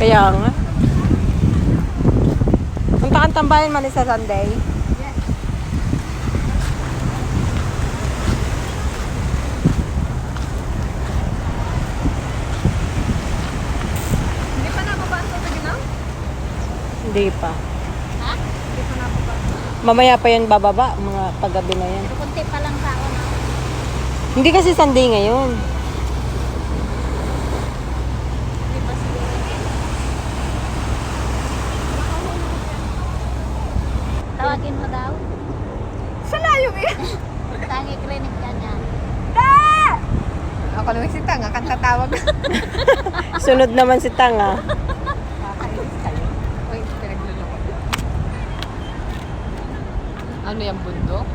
Kaya nga. Punta kang tambayan man sa Sunday. Yes. Hindi pa nababa ang tubig, no? Hindi pa. Ha? Hindi pa nababa. Mamaya pa yan bababa, mga paggabi na yan. Pero kunti pa lang tao na. Hindi kasi Sunday ngayon. Hindi pa siguro. Tawagin mo daw. Sa layo eh. Tangi krinig ka niya. Ako naman si Tanga, kang tatawag. Sunod naman si Tanga. Kakainis kayo. Uy, pinagluloko. Ano yung bundok?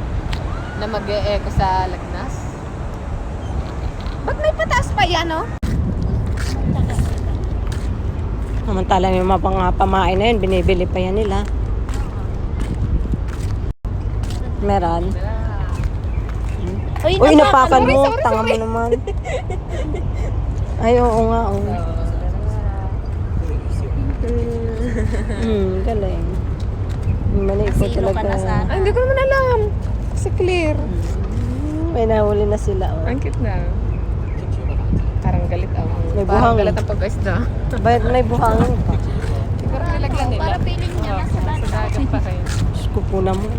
Na mag-e-echo sa Lagnas? Ba't may pataas pa yan, no? Samantalang yung mga pamain na yun, binibili pa yan nila. Meron. Uy, napakan mo. Tanga mo naman. Ay, oo nga. Oo. Galing. Mali po Sino ka talaga. na sana? Ay, hindi ko naman alam. Kasi clear. May nahuli na sila. Oh. Ang cute na. Parang galit ako. May Parang buhangin. galit ang pag-isda. Bayad may buhangin pa. Siguro nilagyan nila. Para piling niya Oo, nasa dagat. sa dagat pa kayo. Diyos ko po naman.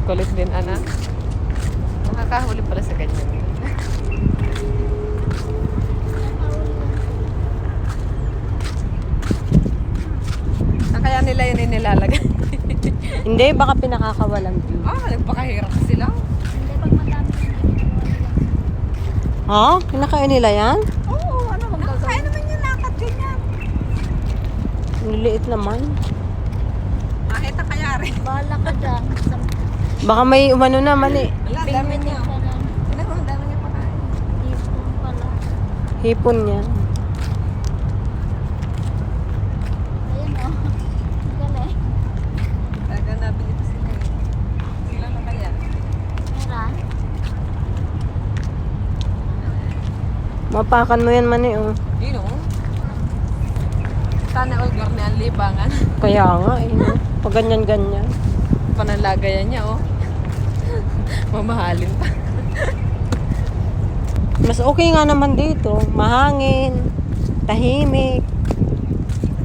Kulit din, anak. Nakakahuli pala sa ganyan. Saan kaya nila yun inilalagay? Hindi, baka pinakakawalan view. Nagpakahirap sila. Hindi pag madami Ha? Kinakain nila yan? Oo, ano magagawin? Kaya naman yung lakad ganyan. Niliit naman. Nakita kaya rin. Bahala ka dyan. Sa Baka may umano naman eh. Wala, dami pingwit niya. ka lang. Ang dami niya pakain. Hipon pala. Hipon yan. Ayun o. Galing. Talaga nabili ko sila eh. Sila na kaya. Meron. Mapakan mo yan man eh. Oh. Yun o. Sana all garni ang libangan. Kaya nga eh. No? Pag ganyan-ganyan. Panalagayan niya oh. Mamahalin pa. Mas okay nga naman dito. Mahangin. Tahimik.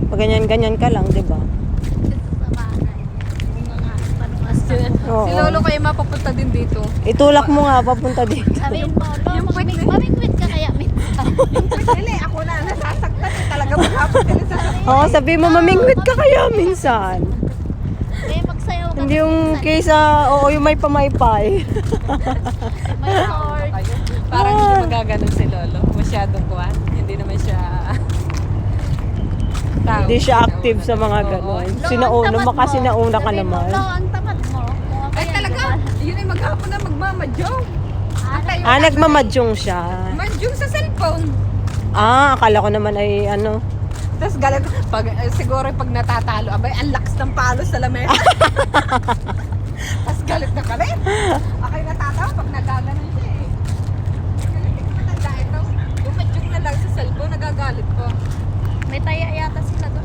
Pag ganyan-ganyan ka lang, di ba? Sa bagay. Bunga nga ang panukas ka. Oo. Si Lolo kayo mapapunta din dito. Itulak mo nga papunta dito. Sabihin mo, yung Lolo, pwede- mamingwit ka kaya minsan. Dili, ako na nasasaktan. Talaga maghapon sila sa Oo, sabi mo, mamingwit ka kaya minsan. Kaya magsayaw ka. Hindi yung kaysa, oo, yung may pamaypay. May sword. Parang hindi magaganon si Lolo. Masyadong kuwan. Hindi naman siya tao. Hindi siya active sa mga ganon. Sinauna, baka sinauna ka Sabihin mo, naman. Lo, ang tamad mo. Kung Ay kaya, talaga, yun ay maghapon na magmamadyong. Ah, nagmamadyong siya. Madyong sa cellphone. Ah, akala ko naman ay ano. Tapos galit, siguro pag natatalo, abay, ang lakas ng palo sa lamesa. Tapos galit na galit. Akay natatawa pag nagaganon siya eh. Galit, hindi ko matanda ito. Bumadyong na lang sa cellphone, nagagalit ko. may taya yata sila doon.